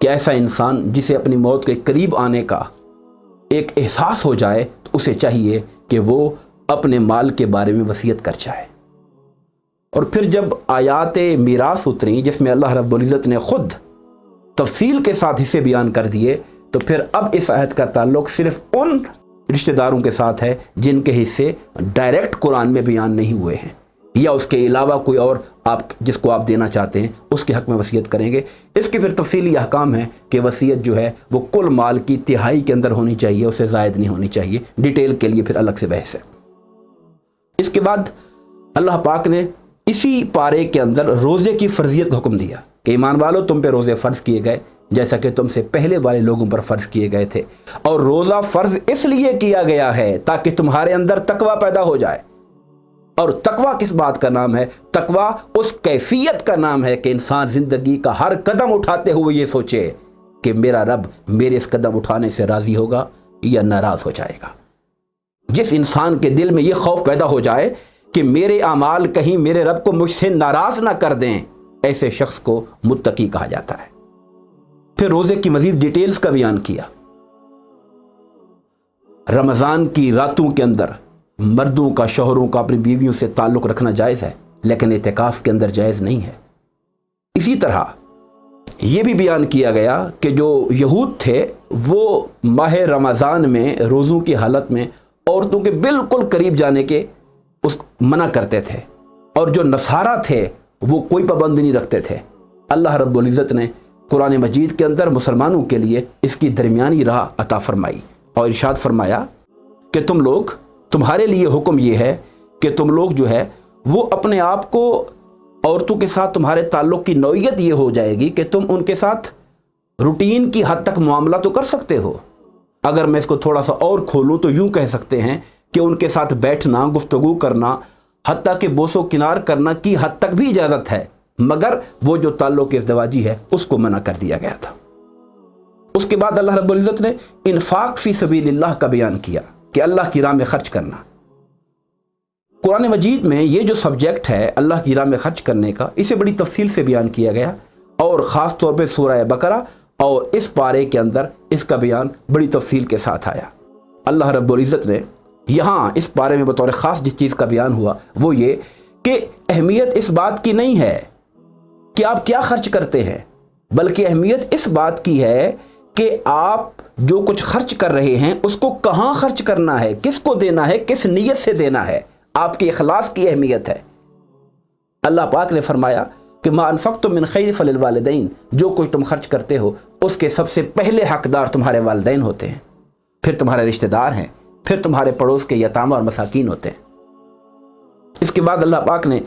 کہ ایسا انسان جسے اپنی موت کے قریب آنے کا ایک احساس ہو جائے تو اسے چاہیے کہ وہ اپنے مال کے بارے میں وصیت کر جائے۔ اور پھر جب آیات میراث اتریں جس میں اللہ رب العزت نے خود تفصیل کے ساتھ حصے بیان کر دیے، تو پھر اب اس آیت کا تعلق صرف ان رشتہ داروں کے ساتھ ہے جن کے حصے ڈائریکٹ قرآن میں بیان نہیں ہوئے ہیں، یا اس کے علاوہ کوئی اور جس کو آپ دینا چاہتے ہیں اس کے حق میں وصیت کریں گے۔ اس کے پھر تفصیلی احکام ہیں کہ وصیت جو ہے وہ کل مال کی تہائی کے اندر ہونی چاہیے، اس سے زائد نہیں ہونی چاہیے۔ ڈیٹیل کے لیے پھر الگ سے بحث ہے۔ اس کے بعد اللہ پاک نے اسی پارے کے اندر روزے کی فرضیت کا حکم دیا کہ ایمان والو تم پہ روزے فرض کیے گئے جیسا کہ تم سے پہلے والے لوگوں پر فرض کیے گئے تھے، اور روزہ فرض اس لیے کیا گیا ہے تاکہ تمہارے اندر تقویٰ پیدا ہو جائے۔ اور تقویٰ کس بات کا نام ہے؟ تقویٰ اس کیفیت کا نام ہے کہ انسان زندگی کا ہر قدم اٹھاتے ہوئے یہ سوچے کہ میرا رب میرے اس قدم اٹھانے سے راضی ہوگا یا ناراض ہو جائے گا۔ جس انسان کے دل میں یہ خوف پیدا ہو جائے کہ میرے اعمال کہیں میرے رب کو مجھ سے ناراض نہ کر دیں، ایسے شخص کو متقی کہا جاتا ہے۔ پھر روزے کی مزید ڈیٹیلز کا بیان کیا۔ رمضان کی راتوں کے اندر مردوں کا، شوہروں کا اپنی بیویوں سے تعلق رکھنا جائز ہے، لیکن اعتکاف کے اندر جائز نہیں ہے۔ اسی طرح یہ بھی بیان کیا گیا کہ جو یہود تھے وہ ماہ رمضان میں روزوں کی حالت میں عورتوں کے بالکل قریب جانے کے منع کرتے تھے، اور جو نصارہ تھے وہ کوئی پابندی نہیں رکھتے تھے۔ اللہ رب العزت نے قرآن مجید کے اندر مسلمانوں کے لیے اس کی درمیانی راہ عطا فرمائی اور ارشاد فرمایا کہ تمہارے لیے حکم یہ ہے کہ تم لوگ جو ہے وہ اپنے آپ کو عورتوں کے ساتھ تمہارے تعلق کی نوعیت یہ ہو جائے گی کہ تم ان کے ساتھ روٹین کی حد تک معاملہ تو کر سکتے ہو۔ اگر میں اس کو تھوڑا سا اور کھولوں تو یوں کہہ سکتے ہیں کہ ان کے ساتھ بیٹھنا، گفتگو کرنا، حتیٰ کہ بوس و کنار کرنا کی حد تک بھی اجازت ہے، مگر وہ جو تعلق ازدواجی ہے اس کو منع کر دیا گیا تھا۔ اس کے بعد اللہ رب العزت نے انفاق فی سبیل اللہ کا بیان کیا کہ اللہ کی راہ میں خرچ کرنا۔ قرآن مجید میں یہ جو سبجیکٹ ہے اللہ کی راہ میں خرچ کرنے کا، اسے بڑی تفصیل سے بیان کیا گیا، اور خاص طور پہ سورہ بقرہ اور اس پارے کے اندر اس کا بیان بڑی تفصیل کے ساتھ آیا۔ اللہ رب العزت نے یہاں اس بارے میں بطور خاص جس چیز کا بیان ہوا وہ یہ کہ اہمیت اس بات کی نہیں ہے کہ آپ کیا خرچ کرتے ہیں، بلکہ اہمیت اس بات کی ہے کہ آپ جو کچھ خرچ کر رہے ہیں اس کو کہاں خرچ کرنا ہے، کس کو دینا ہے، کس نیت سے دینا ہے، آپ کے اخلاص کی اہمیت ہے۔ اللہ پاک نے فرمایا کہ ما انفقتم من خیر فللوالدین، جو کچھ تم خرچ کرتے ہو اس کے سب سے پہلے حقدار تمہارے والدین ہوتے ہیں، پھر تمہارے رشتہ دار ہیں، پھر تمہارے پڑوس کے یتامى اور مساکین ہوتے ہیں۔ اس کے بعد اللہ پاک نے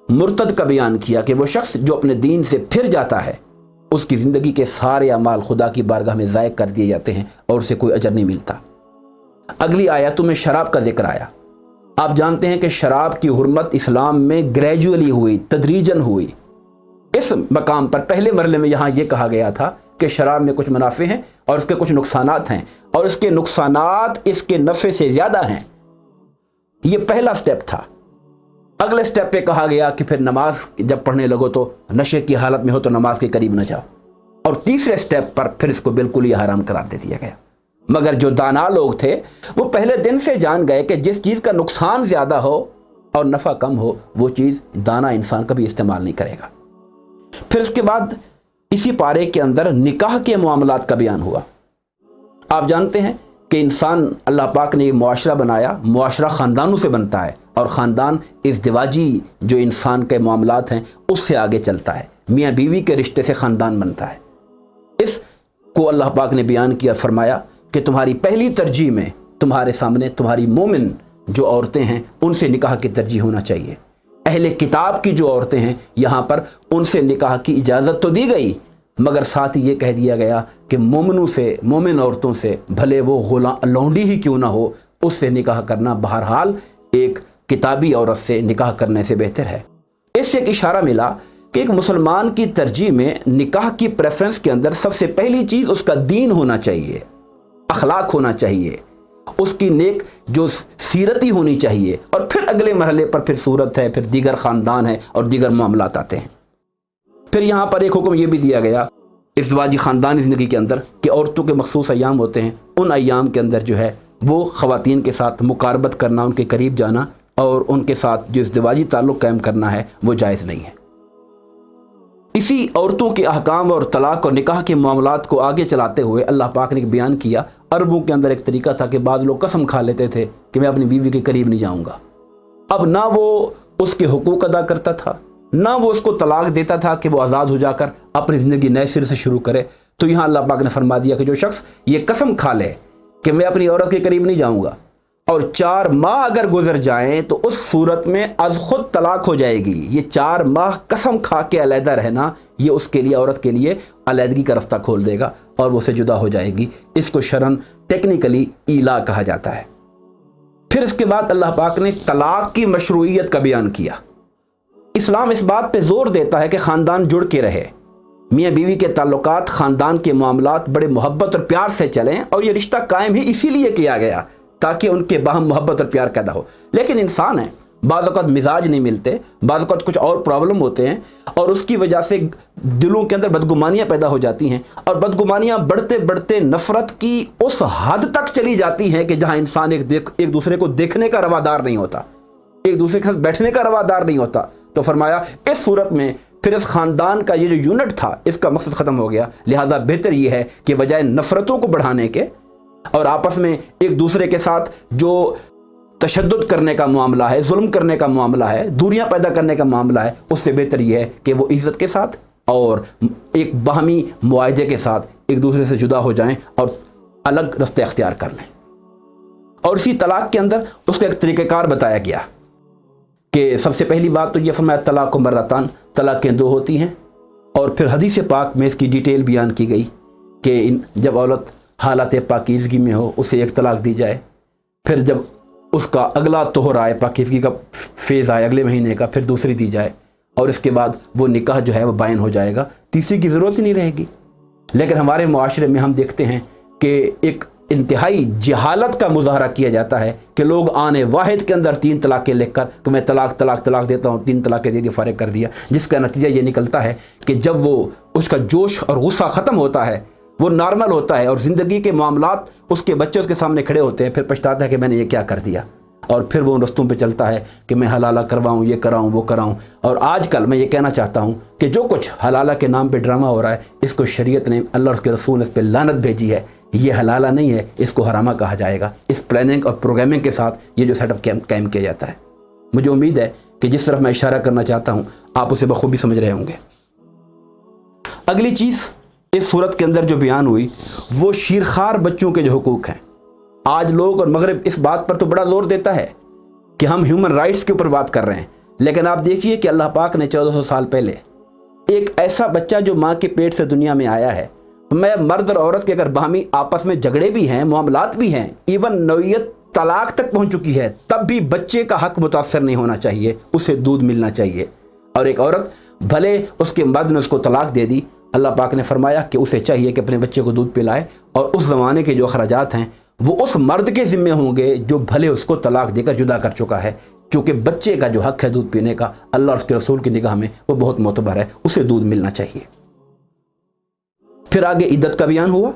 مرتد کا بیان کیا کہ وہ شخص جو اپنے دین سے پھر جاتا ہے اس کی زندگی کے سارے اعمال خدا کی بارگاہ میں ضائع کر دیے جاتے ہیں اور اسے کوئی اجر نہیں ملتا۔ اگلی آیاتوں میں شراب کا ذکر آیا۔ آپ جانتے ہیں کہ شراب کی حرمت اسلام میں گریجولی ہوئی، تدریجاً ہوئی۔ اس مقام پر پہلے مرحلے میں یہاں یہ کہا گیا تھا کہ شراب میں کچھ منافع ہیں اور اس کے کچھ نقصانات ہیں، اور اس کے نقصانات اس کے نفع سے زیادہ ہیں۔ یہ پہلا سٹیپ تھا۔ اگلے سٹیپ پہ کہا گیا کہ پھر نماز جب پڑھنے لگو تو نشے کی حالت میں ہو تو نماز کے قریب نہ جاؤ، اور تیسرے سٹیپ پر پھر اس کو بالکل ہی حرام قرار دے دیا گیا۔ مگر جو دانا لوگ تھے وہ پہلے دن سے جان گئے کہ جس چیز کا نقصان زیادہ ہو اور نفع کم ہو وہ چیز دانا انسان کبھی استعمال نہیں کرے گا۔ پھر اس کے بعد اسی پارے کے اندر نکاح کے معاملات کا بیان ہوا۔ آپ جانتے ہیں کہ انسان، اللہ پاک نے یہ معاشرہ بنایا، معاشرہ خاندانوں سے بنتا ہے، اور خاندان ازدواجی جو انسان کے معاملات ہیں اس سے آگے چلتا ہے، میاں بیوی کے رشتے سے خاندان بنتا ہے۔ اس کو اللہ پاک نے بیان کیا، فرمایا کہ تمہاری پہلی ترجیح میں تمہارے سامنے تمہاری مومن جو عورتیں ہیں ان سے نکاح کی ترجیح ہونا چاہیے۔ اہل کتاب کی جو عورتیں ہیں یہاں پر ان سے نکاح کی اجازت تو دی گئی، مگر ساتھ ہی یہ کہہ دیا گیا کہ مومنوں سے، مومن عورتوں سے، بھلے وہ لونڈی ہی کیوں نہ ہو، اس سے نکاح کرنا بہرحال ایک کتابی عورت سے نکاح کرنے سے بہتر ہے۔ اس سے ایک اشارہ ملا کہ ایک مسلمان کی ترجیح میں نکاح کی پریفرنس کے اندر سب سے پہلی چیز اس کا دین ہونا چاہیے، اخلاق ہونا چاہیے، اس کی نیک جو سیرتی ہونی چاہیے، اور پھر اگلے مرحلے پر پھر صورت ہے، پھر دیگر خاندان ہے اور دیگر معاملات آتے ہیں۔ پھر یہاں پر ایک حکم یہ بھی دیا گیا ازدواجی خاندانی زندگی کے اندر کہ عورتوں کے مخصوص ایام ہوتے ہیں، ان ایام کے اندر جو ہے وہ خواتین کے ساتھ مقاربت کرنا، ان کے قریب جانا اور ان کے ساتھ جو ازدواجی تعلق قائم کرنا ہے وہ جائز نہیں ہے۔ اسی عورتوں کے احکام اور طلاق اور نکاح کے معاملات کو آگے چلاتے ہوئے اللہ پاک نے بیان کیا، عربوں کے اندر ایک طریقہ تھا کہ بعض لوگ قسم کھا لیتے تھے کہ میں اپنی بیوی کے قریب نہیں جاؤں گا۔ اب نہ وہ اس کے حقوق ادا کرتا تھا، نہ وہ اس کو طلاق دیتا تھا کہ وہ آزاد ہو جا کر اپنی زندگی نئے سرے سے شروع کرے۔ تو یہاں اللہ پاک نے فرما دیا کہ جو شخص یہ قسم کھا لے کہ میں اپنی عورت کے قریب نہیں جاؤں گا اور 4 ماہ اگر گزر جائیں تو اس صورت میں از خود طلاق ہو جائے گی۔ یہ 4 ماہ قسم کھا کے علیحدہ رہنا، یہ اس کے لیے، عورت کے لیے علیحدگی کا رستہ کھول دے گا اور وہ اسے جدا ہو جائے گی۔ اس کو شرعاً ٹیکنیکلی ایلا کہا جاتا ہے۔ پھر اس کے بعد اللہ پاک نے طلاق کی مشروعیت کا بیان کیا۔ اسلام اس بات پہ زور دیتا ہے کہ خاندان جڑ کے رہے، میاں بیوی کے تعلقات، خاندان کے معاملات بڑے محبت اور پیار سے چلیں، اور یہ رشتہ قائم ہی اسی لیے کیا گیا تاکہ ان کے باہم محبت اور پیار پیدا ہو۔ لیکن انسان ہے، بعض اوقات مزاج نہیں ملتے، بعض اوقات کچھ اور پرابلم ہوتے ہیں، اور اس کی وجہ سے دلوں کے اندر بدگمانیاں پیدا ہو جاتی ہیں، اور بدگمانیاں بڑھتے بڑھتے نفرت کی اس حد تک چلی جاتی ہیں کہ جہاں انسان ایک دوسرے کو دیکھنے کا روادار نہیں ہوتا، ایک دوسرے کے ساتھ بیٹھنے کا روادار نہیں ہوتا۔ تو فرمایا اس صورت میں پھر اس خاندان کا یہ جو یونٹ تھا اس کا مقصد ختم ہو گیا، لہذا بہتر یہ ہے کہ بجائے نفرتوں کو بڑھانے کے اور آپس میں ایک دوسرے کے ساتھ جو تشدد کرنے کا معاملہ ہے، ظلم کرنے کا معاملہ ہے، دوریاں پیدا کرنے کا معاملہ ہے، اس سے بہتر یہ ہے کہ وہ عزت کے ساتھ اور ایک باہمی معاہدے کے ساتھ ایک دوسرے سے جدا ہو جائیں اور الگ رستے اختیار کر لیں۔ اور اسی طلاق کے اندر اس کا ایک طریقہ کار بتایا گیا کہ سب سے پہلی بات تو یہ فرمایا طلاق مرتان، طلاقیں 2 ہوتی ہیں، اور پھر حدیث پاک میں اس کی ڈیٹیل بیان کی گئی کہ جب عورت حالت پاکیزگی میں ہو اسے 1 طلاق دی جائے، پھر جب اس کا اگلا طہر آئے، پاکیزگی کا فیز آئے اگلے مہینے کا، پھر دوسری دی جائے، اور اس کے بعد وہ نکاح جو ہے وہ بائن ہو جائے گا، تیسری کی ضرورت ہی نہیں رہے گی۔ لیکن ہمارے معاشرے میں ہم دیکھتے ہیں کہ ایک انتہائی جہالت کا مظاہرہ کیا جاتا ہے کہ لوگ آنے واحد کے اندر 3 طلاقیں لکھ کر کہ میں طلاق دیتا ہوں، 3 طلاقیں دے دی، فارغ کر دیا، جس کا نتیجہ یہ نکلتا ہے کہ جب وہ اس کا جوش اور غصہ ختم ہوتا ہے، وہ نارمل ہوتا ہے اور زندگی کے معاملات اس کے بچے اس کے سامنے کھڑے ہوتے ہیں، پھر پچھتاتا ہے کہ میں نے یہ کیا کر دیا، اور پھر وہ ان رستوں پہ چلتا ہے کہ میں حلالہ کرواؤں، یہ کراؤں، وہ کراؤں۔ اور آج کل میں یہ کہنا چاہتا ہوں کہ جو کچھ حلالہ کے نام پہ ڈرامہ ہو رہا ہے، اس کو شریعت نے، اللہ اور اس کے رسول نے اس پہ لعنت بھیجی ہے۔ یہ حلالہ نہیں ہے، اس کو حرامہ کہا جائے گا۔ اس پلاننگ اور پروگرامنگ کے ساتھ یہ جو سیٹ اپ قائم کیا جاتا ہے، مجھے امید ہے کہ جس طرف میں اشارہ کرنا چاہتا ہوں آپ اسے بخوبی سمجھ رہے ہوں گے۔ اگلی چیز اس صورت کے اندر جو بیان ہوئی وہ شیرخوار بچوں کے جو حقوق ہیں۔ آج لوگ اور مغرب اس بات پر تو بڑا زور دیتا ہے کہ ہم ہیومن رائٹس کے اوپر بات کر رہے ہیں، لیکن آپ دیکھیے کہ اللہ پاک نے 1400 سال پہلے ایک ایسا بچہ جو ماں کے پیٹ سے دنیا میں آیا ہے، میں مرد اور عورت کے اگر باہمی آپس میں جھگڑے بھی ہیں، معاملات بھی ہیں، ایون نوعیت طلاق تک پہنچ چکی ہے، تب بھی بچے کا حق متاثر نہیں ہونا چاہیے، اسے دودھ ملنا چاہیے۔ اور ایک عورت بھلے اس کے مرد نے اس کو طلاق دے دی، اللہ پاک نے فرمایا کہ اسے چاہیے کہ اپنے بچے کو دودھ پلائے، اور اس زمانے کے جو اخراجات ہیں وہ اس مرد کے ذمہ ہوں گے جو بھلے اس کو طلاق دے کر جدا کر چکا ہے، چونکہ بچے کا جو حق ہے دودھ پینے کا اللہ اور اس کے رسول کی نگاہ میں وہ بہت معتبر ہے، اسے دودھ ملنا چاہیے۔ پھر آگے عدت کا بیان ہوا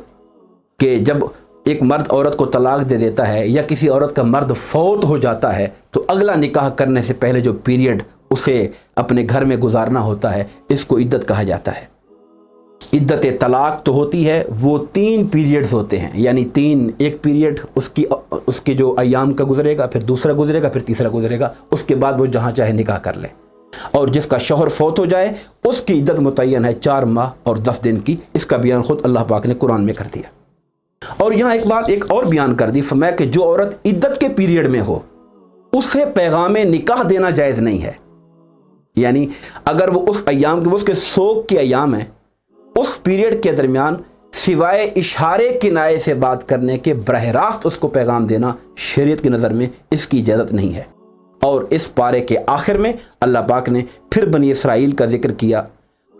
کہ جب ایک مرد عورت کو طلاق دے دیتا ہے یا کسی عورت کا مرد فوت ہو جاتا ہے تو اگلا نکاح کرنے سے پہلے جو پیریڈ اسے اپنے گھر میں گزارنا ہوتا ہے اس کو عدت کہا جاتا ہے۔ عدت طلاق تو ہوتی ہے، وہ 3 پیریڈز ہوتے ہیں، یعنی ایک پیریڈ اس کی جو ایام کا گزرے گا، پھر دوسرا گزرے گا، پھر تیسرا گزرے گا، اس کے بعد وہ جہاں چاہے نکاح کر لے۔ اور جس کا شوہر فوت ہو جائے اس کی عدت متعین ہے 4 ماہ اور 10 دن کی، اس کا بیان خود اللہ پاک نے قرآن میں کر دیا۔ اور یہاں ایک بات ایک اور بیان کر دی، فرمایا کہ جو عورت عدت کے پیریڈ میں ہو اسے پیغام نکاح دینا جائز نہیں ہے، یعنی اگر وہ اس ایام کے، اس کے سوگ کے ایام ہیں، اس پیریڈ کے درمیان سوائے اشارے کنائے سے بات کرنے کے براہ راست اس کو پیغام دینا شریعت کی نظر میں اس کی اجازت نہیں ہے۔ اور اس پارے کے آخر میں اللہ پاک نے پھر بنی اسرائیل کا ذکر کیا،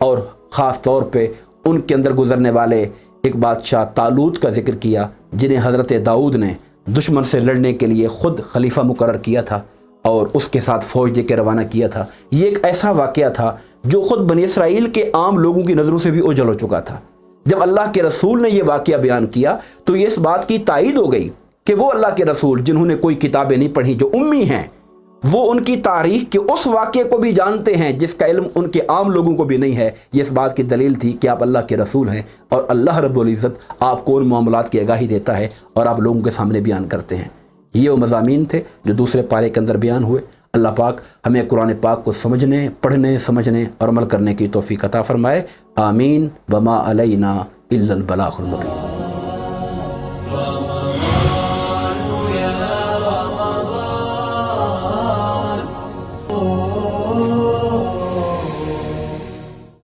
اور خاص طور پہ ان کے اندر گزرنے والے ایک بادشاہ طالوت کا ذکر کیا، جنہیں حضرت داؤد نے دشمن سے لڑنے کے لیے خود خلیفہ مقرر کیا تھا اور اس کے ساتھ فوج دے کے روانہ کیا تھا۔ یہ ایک ایسا واقعہ تھا جو خود بنی اسرائیل کے عام لوگوں کی نظروں سے بھی اوجھل ہو چکا تھا، جب اللہ کے رسول نے یہ واقعہ بیان کیا تو یہ اس بات کی تائید ہو گئی کہ وہ اللہ کے رسول جنہوں نے کوئی کتابیں نہیں پڑھی، جو امی ہیں، وہ ان کی تاریخ کے اس واقعے کو بھی جانتے ہیں جس کا علم ان کے عام لوگوں کو بھی نہیں ہے۔ یہ اس بات کی دلیل تھی کہ آپ اللہ کے رسول ہیں اور اللہ رب العزت آپ کو ان معاملات کی آگاہی دیتا ہے اور آپ لوگوں کے سامنے بیان کرتے ہیں۔ یہ وہ مضامین تھے جو دوسرے پارے کے اندر بیان ہوئے۔ اللہ پاک ہمیں قرآن پاک کو سمجھنے، پڑھنے، سمجھنے اور عمل کرنے کی توفیق عطا فرمائے۔ آمین۔ وما علینا الا البلاغ المبین۔